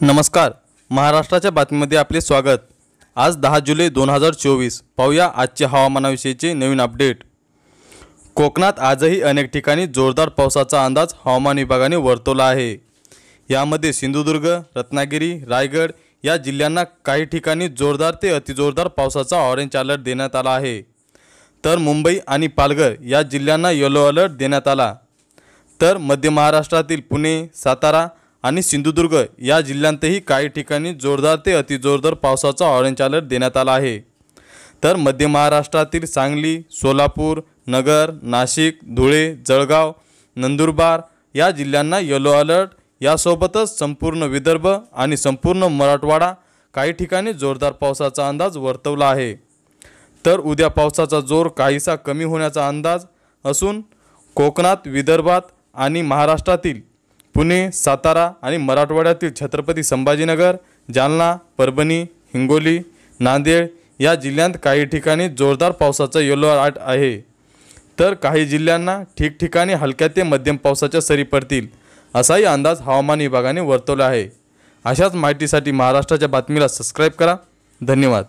नमस्कार, महाराष्ट्राच्या बातमीमध्ये आपले स्वागत। आज 10 जुलै 2024 पाहूया आजचे हवामानाविषयीचे नवीन अपडेट। कोकणात आजही अनेक ठिकाणी जोरदार पावसाचा अंदाज हवामान विभागाने वर्तवला आहे। यामध्ये सिंधुदुर्ग, रत्नागिरी, रायगड या जिल्ह्यांना काही ठिकाणी जोरदार ते अतिजोरदार पावसाचा ऑरेंज अलर्ट देण्यात आला आहे। तर मुंबई आणि पालघर या जिल्ह्यांना येलो अलर्ट देण्यात आला। तर मध्य महाराष्ट्रातील पुणे, सातारा आणि सिंधुदुर्ग या जिल्ह्यांतही काही ठिकाणी जोरदार ते अतिजोरदार पावसाचा ऑरेंज अलर्ट देण्यात आला आहे। तर मध्य महाराष्ट्रातील सांगली, सोलापूर, नगर, नाशिक, धुळे, जळगाव, नंदुरबार या जिल्ह्यांना येलो अलर्ट यासोबतच संपूर्ण विदर्भ आणि संपूर्ण मराठवाडा काही ठिकाणी जोरदार पावसाचा अंदाज वर्तवला आहे। तर उद्या पावसाचा जोर काहीसा कमी होण्याचा अंदाज असून कोकणात, विदर्भात आणि महाराष्ट्रातील पुणे, सातारा आणि मराठवाड्यातील छत्रपती संभाजीनगर, जालना, परभणी, हिंगोली, नांदेड या जिल्ह्यांत काही ठिकाणी जोरदार पावसाचा येलो अलर्ट आहे। तर काही जिल्ह्यांना ठिकठिकाणी हलक्या ते मध्यम पावसाच्या सरी पडतील असाही अंदाज हवामान विभागाने वर्तवला आहे। अशाच माहितीसाठी महाराष्ट्राच्या बातमीला सबस्क्राइब करा। धन्यवाद।